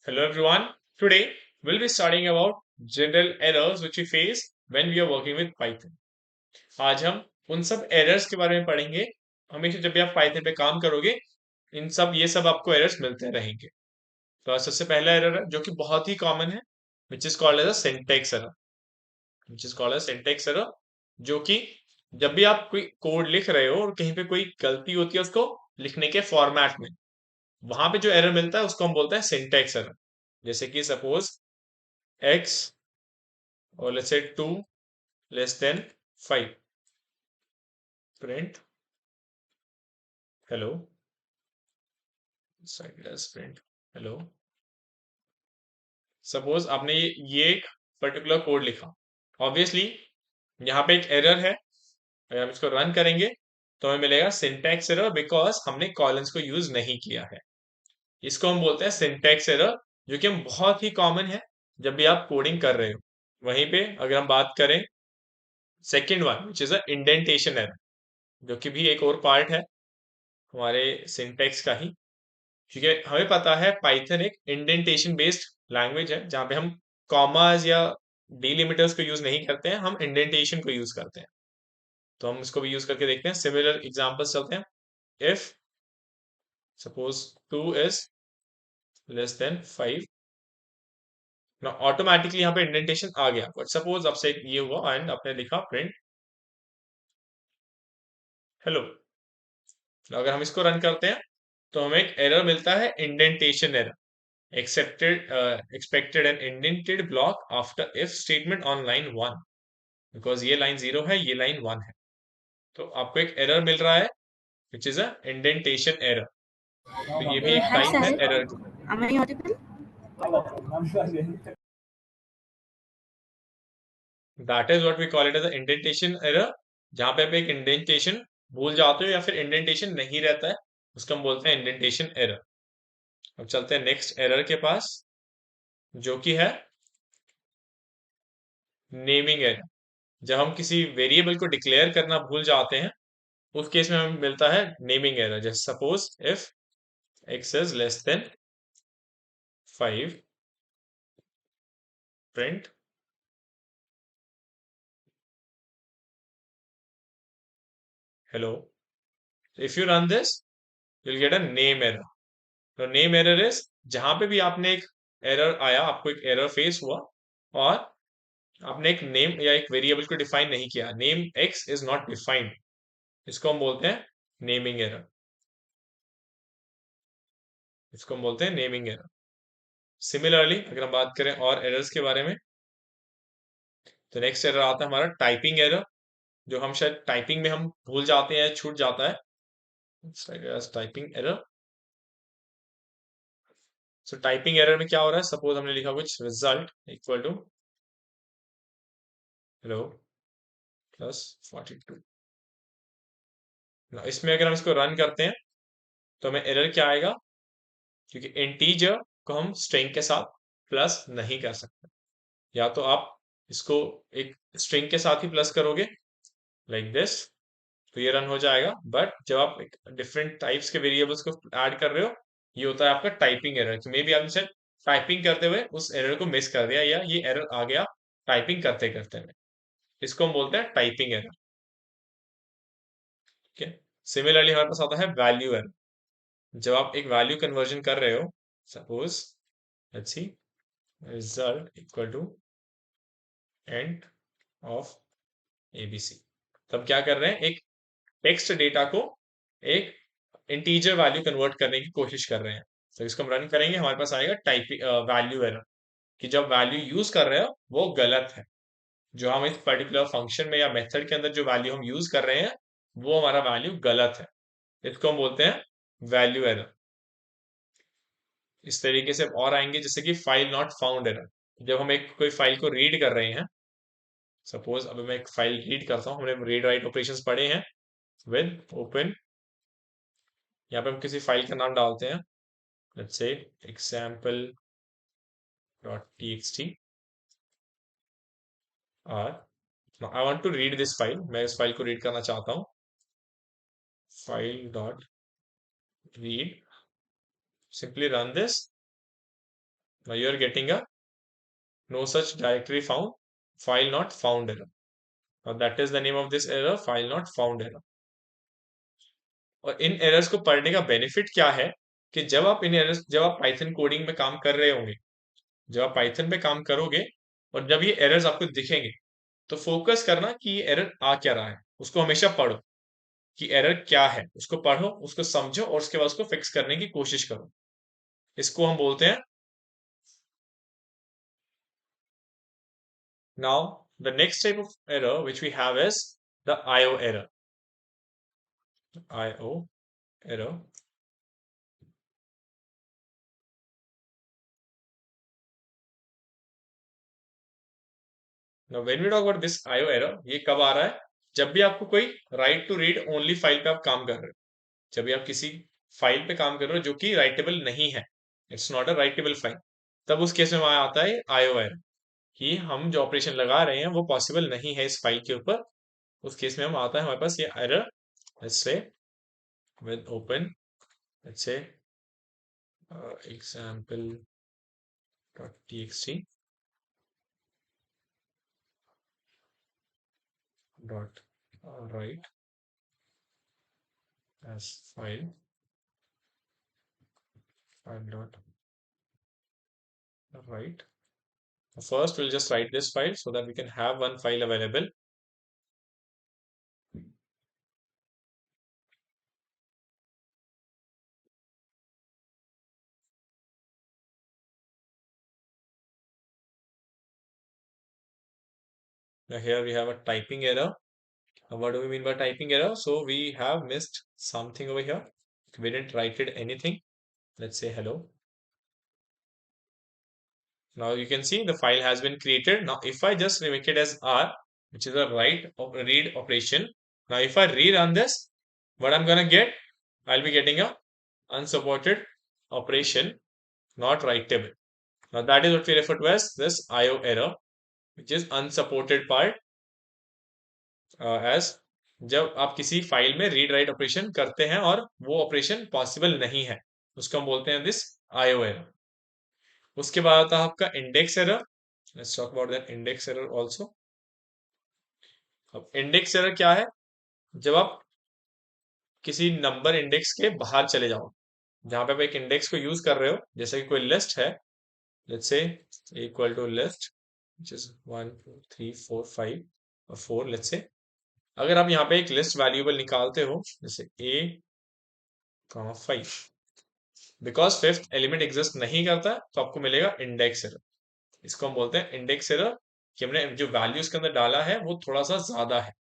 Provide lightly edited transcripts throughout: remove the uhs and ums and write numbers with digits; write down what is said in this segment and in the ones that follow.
Hello everyone. Today we'll be studying about general errors which we face when we are working with Python. आज हम उन सब errors के बारे में पढ़ेंगे। हमेशा जब भी आप पाइथन पे काम करोगे ये सब आपको एरर्स मिलते रहेंगे। तो आज सबसे पहला एरर है जो कि बहुत ही कॉमन है, which is called as a syntax error. Which is called as syntax error, जो कि जब भी आप कोई कोड लिख रहे हो और कहीं पे कोई गलती होती है उसको लिखने के फॉर्मेट में, वहां पे जो एरर मिलता है उसको हम बोलते हैं सिंटैक्स एरर। जैसे कि suppose x or let's say 2 less than 5, print hello, side print hello। Suppose आपने ये एक पर्टिकुलर कोड लिखा, ऑब्वियसली यहाँ पे एक एरर है। अगर हम इसको रन करेंगे तो हमें मिलेगा सिंटैक्स एरर, बिकॉज हमने कॉलन्स को यूज नहीं किया है। इसको हम बोलते हैं सिंटैक्स एरर, जो कि हम बहुत ही कॉमन है जब भी आप कोडिंग कर रहे हो। वहीं पे अगर हम बात करें second one, which is a indentation error, जो कि भी एक और पार्ट है हमारे सिंटैक्स का ही। ठीक है, हमें पता है पाइथन एक इंडेंटेशन बेस्ड लैंग्वेज है जहां पे हम कॉमास या डिलिमिटर्स को यूज नहीं करते हैं, हम इंडेंटेशन को यूज करते हैं। तो हम इसको भी यूज करके देखते हैं। सिमिलर एग्जांपल्स चलते हैं। If suppose 2 is less than 5, ना ऑटोमेटिकली यहाँ पे इंडेंटेशन आ गया। बट सपोज आपसे ये हुआ एंड आपने लिखा प्रिंट हेलो। अगर हम इसको रन करते हैं तो हमें एक एरर मिलता है, indentation error. expected an indented block after if statement on line 1, because ये लाइन 0 है, ये लाइन 1 है। तो आपको एक एरर मिल रहा है which is a indentation error. तो ये भी एक Hi, टाइप है Sahil. Error. Am I audible? That is what we call it as a indentation error. जहां पे आप एक इंडेंटेशन भूल जाते हो या फिर इंडेंटेशन नहीं रहता है, उसको हम बोलते हैं इंडेंटेशन एरर। अब चलते हैं नेक्स्ट एरर के पास, जो कि है नेमिंग एरर। जब हम किसी वेरिएबल को डिक्लेयर करना भूल जाते हैं, उस केस में हमें मिलता है नेमिंग एरर। जैसे suppose if x is less than 5, print hello. If you run this you will get a name error. तो नेम एरर इज जहां पे भी आपने एक एरर आया, आपको एक एरर फेस हुआ और आपने एक नेम या एक वेरिएबल को डिफाइन नहीं किया, name x is not defined, इसको हम बोलते हैं नेमिंग एरर। इसको हम बोलते हैं नेमिंग एरर। सिमिलरली अगर हम बात करें और एरर्स के बारे में, तो नेक्स्ट एरर आता है हमारा टाइपिंग एरर, जो हम शायद टाइपिंग में हम भूल जाते हैं, छूट जाता है। Typing error. So typing error में क्या हो रहा है, सपोज हमने लिखा कुछ result equal to hello plus 42। इसमें अगर हम इसको रन करते हैं तो हमें एरर क्या आएगा, क्योंकि इंटीजर को हम स्ट्रिंग के साथ प्लस नहीं कर सकते। या तो आप इसको एक स्ट्रिंग के साथ ही प्लस करोगे लाइक दिस, तो ये रन हो जाएगा। बट जब आप एक डिफरेंट टाइप्स के वेरिएबल्स को ऐड कर रहे हो, ये होता है आपका टाइपिंग एरर। तो मे बी आपने शायद टाइपिंग करते हुए उस एरर को मिस कर दिया, या ये एरर आ गया टाइपिंग करते करते में। इसको हम बोलते हैं टाइपिंग एरर। ठीक है। सिमिलरली हमारे पास आता है वैल्यू एरर। जब आप एक वैल्यू कन्वर्जन कर रहे हो, suppose let's see result equal to end of ABC, तब क्या कर रहे हैं, एक टेक्स्ट डेटा को एक इंटीजर वैल्यू कन्वर्ट करने की कोशिश कर रहे हैं। तो इसको हम रन करेंगे, हमारे पास आएगा टाइपिंग वैल्यू एरर, कि जब वैल्यू यूज कर रहे हो वो गलत है। जो हम इस पर्टिकुलर फंक्शन में या मेथड के अंदर जो वैल्यू हम यूज कर रहे हैं, वो हमारा वैल्यू गलत है। इसको हम बोलते हैं वैल्यू एरर। इस तरीके से और आएंगे, जैसे कि फाइल नॉट फाउंड एरर। जब हम एक कोई फाइल को रीड कर रहे हैं, सपोज अभी मैं एक फाइल रीड करता हूँ, हमने रीड राइट ऑपरेशंस पढ़े हैं विद ओपन। यहाँ पे हम किसी फाइल का नाम डालते हैं, लेट्स से example.txt, और I want to read this file, मैं इस फाइल को रीड करना चाहता हूँ। File dot read, simply run this Now you are getting a no such directory found, file not found error. Now that is the name of this error, file not found error. और इन errors को पढ़ने का benefit क्या है कि जब आप Python coding में काम कर रहे होंगे, जब आप पाइथन पे काम करोगे और जब ये एरर्स आपको दिखेंगे, तो फोकस करना कि ये एरर आ क्या रहा है, उसको हमेशा पढ़ो कि एरर क्या है, उसको पढ़ो, उसको समझो और उसके बाद उसको फिक्स करने की कोशिश करो। इसको हम बोलते हैं। Now, the next type of error which we have is the IO error. IO error. Now, when we talk about this IO error, ये कब आ रहा है? जब भी आपको कोई write to read only file पे आप काम कर रहे हो, जब भी आप किसी फाइल पे काम कर रहे हो जो कि राइटेबल नहीं है, it's not a writable file, तब उस केस में वहां आता है IO error कि हम जो ऑपरेशन लगा रहे हैं वो पॉसिबल नहीं है इस फाइल के ऊपर। उस केस में हम आता है हमारे पास ये error. Let's say with open, let's say example.txt dot write as file dot write. First we'll just write this file so that we can have one file available. Now here we have a typing error. Now what do we mean by typing error? So we have missed something over here. We didn't write it anything. Let's say hello. Now you can see the file has been created. Now if I just make it as R, which is a read operation. Now if I rerun this, what I'm gonna get? I'll be getting a unsupported operation, not writable. Now that is what we refer to as this IO error, which is unsupported part, as जब आप किसी file में read write operation करते हैं और वो operation possible नहीं है, उसको हम बोलते हैं दिस IO error. उसके बाद आता है आपका index error. Let's talk about that index error also. अब इंडेक्स एरर क्या है? जब आप किसी नंबर इंडेक्स के बाहर चले जाओ, जहां पे आप एक इंडेक्स को यूज कर रहे हो, जैसे कि कोई लिस्ट है, let's say equal to list which is 1 2 3 4 5 और 4, लेट्स से अगर आप यहाँ पे एक लिस्ट वैल्यूएबल निकालते हो जैसे a 5, because fifth element exist नहीं करता तो आपको मिलेगा इंडेक्स एरर. इसको हम बोलते हैं इंडेक्स एरर कि हमने जो वैल्यू इसके अंदर डाला है वो थोड़ा सा ज्यादा है,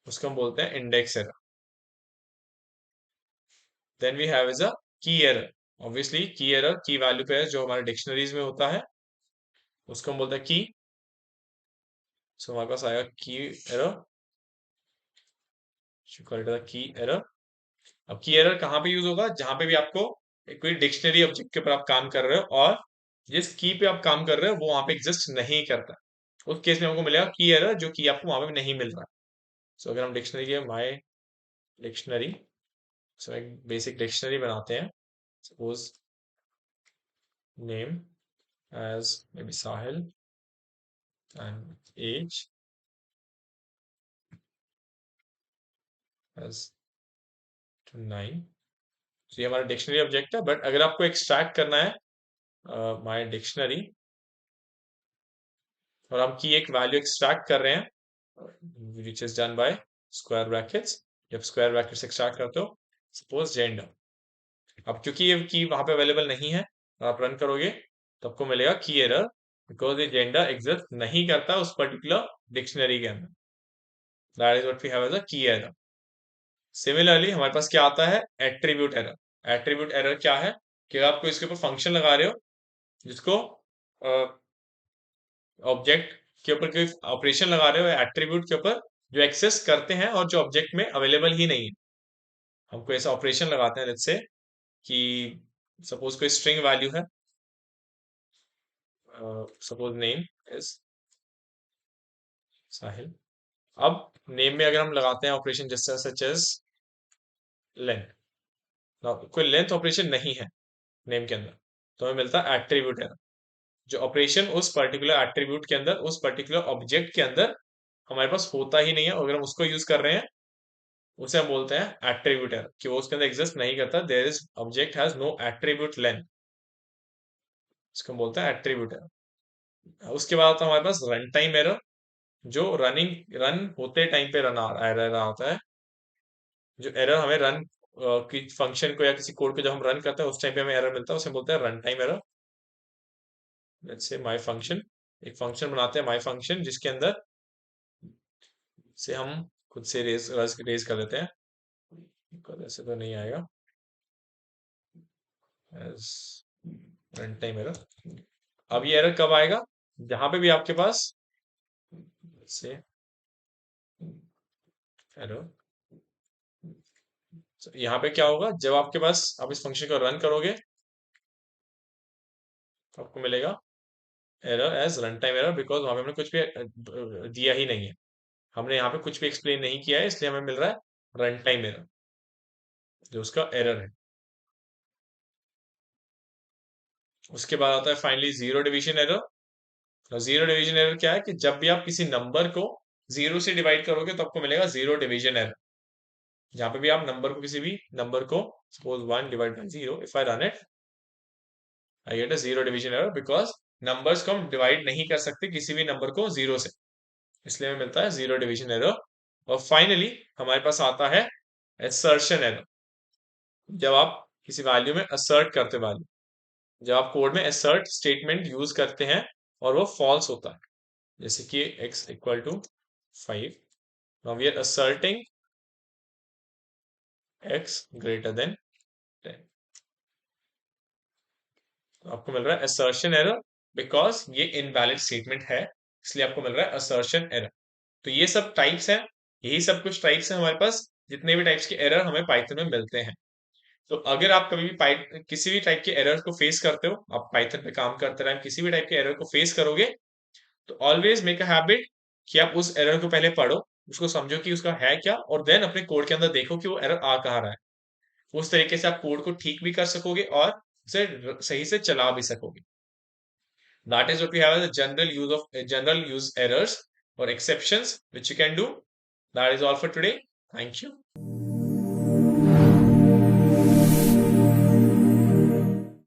उसको हम बोलते हैं index error. Then we have is a key error. Obviously key error key value पे है जो हमारे डिक्शनरीज में होता है, उसको हम बोलते हैं की. सो हमारे पास आएगा की एरर, की एरर. अब की एरर कहाँ पे यूज होगा? जहां पे भी आपको कोई डिक्शनरी ऑब्जेक्ट के ऊपर आप काम कर रहे हो और जिस की पे आप काम कर रहे हो वो वहां पे एग्जिस्ट नहीं करता, उस केस में हमको मिलेगा की एरर जो कि आपको वहां पे नहीं मिल रहा. सो अगर हम डिक्शनरी के माय डिक्शनरी, सो एक बेसिक डिक्शनरी बनाते हैं. Suppose name as may be Sahil and age as 9. तो ये हमारा डिक्शनरी ऑब्जेक्ट है, बट अगर आपको एक्सट्रैक्ट करना है माय डिक्शनरी और हम की एक वैल्यू एक्सट्रैक्ट कर रहे हैं which is done by square brackets. जब स्क्वायर ब्रैकेट्स एक्सट्रैक्ट करते हो सपोज जेंडर, अब क्योंकि ये की वहां पे अवेलेबल नहीं है और आप रन करोगे तो आपको मिलेगा की एरर बिकॉज ये जेंडर एग्जिस्ट नहीं करता उस पर्टिकुलर डिक्शनरी के अंदर. That is what we have as a key error. Similarly हमारे पास क्या आता है? Attribute error. एट्रीब्यूट एरर क्या है कि आपको इसके ऊपर फंक्शन लगा रहे हो जिसको ऑब्जेक्ट के ऊपर कोई ऑपरेशन लगा रहे हो एट्रीब्यूट के ऊपर जो एक्सेस करते हैं और जो ऑब्जेक्ट में अवेलेबल ही नहीं है. हमको ऐसा ऑपरेशन लगाते हैं जैसे कि सपोज कोई स्ट्रिंग वैल्यू है, सपोज नेम इज साहिल. अब नेम में अगर हम लगाते हैं ऑपरेशन जैसे सच एज लेंथ, कोई लेंथ ऑपरेशन नहीं है नेम के अंदर, तो हमें मिलता है एट्रीब्यूट एरर। जो ऑपरेशन उस पर्टिकुलर एट्रीब्यूट के अंदर, उस पर्टिकुलर ऑब्जेक्ट के अंदर हमारे पास होता ही नहीं है, अगर हम उसको यूज कर रहे हैं, उसे हम बोलते हैं एट्रीब्यूट एरर, कि वो उसके अंदर एग्जिस्ट नहीं करता, there is object has no attribute length, इसको हम बोलते हैं एट्रीब्यूट एरर। उसके बाद आता है हमारे पास रन टाइम एरर, जो रन होते टाइम पे रन एरर होता है। जो एरर हमें रन की फंक्शन को या किसी कोड को जब हम रन करते हैं उस टाइम पे हमें एरर मिलता है, उसे बोलते हैं run time error. Let's say my function, एक फंक्शन बनाते हैं माय फंक्शन, जिसके अंदर से हम खुद से रेज कर देते हैं, ऐसे तो नहीं आएगा एज रन टाइम एरर। अब ये एरर कब आएगा, जहां पे भी आपके पास से एरर, यहाँ पे क्या होगा, जब आपके पास आप इस फंक्शन को रन करोगे तो आपको मिलेगा error as run time error, because वहां पे हमने कुछ भी दिया ही नहीं है, हमने यहाँ पे कुछ भी एक्सप्लेन नहीं किया है, इसलिए हमें मिल रहा है रन टाइम एरर, जो उसका एरर है। उसके बाद आता है finally zero division error. Zero division error क्या है, कि जब भी आप किसी नंबर को जीरो से डिवाइड करोगे तो आपको मिलेगा जीरो डिवीजन एरर। जहां पे भी आप नंबर को, किसी भी नंबर को, suppose 1 divide by 0, if I run it, I get a zero division error, because numbers को हम डिवाइड नहीं कर सकते किसी भी नंबर को जीरो से, इसलिए हमें मिलता है जीरो डिवीजन एरर। और फाइनली हमारे पास आता है असर्शन एरर। जब आप किसी वैल्यू में असर्ट करते वैल्यू, जब आप कोड में assert स्टेटमेंट यूज करते हैं और वो फॉल्स होता है, जैसे कि x equal to 5, now we are asserting x greater than 10, तो आपको मिल रहा है assertion error, बिकॉज ये इनवैलिड स्टेटमेंट है, इसलिए आपको मिल रहा है assertion error। तो ये सब टाइप्स हैं, यही सब कुछ टाइप्स हैं हमारे पास, जितने भी टाइप्स के एरर हमें पाइथन में मिलते हैं। तो अगर आप कभी भी किसी भी टाइप के एरर को फेस करते हो, आप पाइथन पे काम करते रहे, किसी भी टाइप के एरर को फेस करोगे, तो ऑलवेज मेक अ हैबिट कि आप उस एरर को पहले पढ़ो, उसको समझो कि उसका है क्या, और देन अपने कोड के अंदर देखो कि वो एरर आ कहाँ रहा है। उस तरीके से आप कोड को ठीक भी कर सकोगे और उसे सही से चला भी सकोगे। That is what we have as general use errors और exceptions which you can do. That is all for today. Thank you.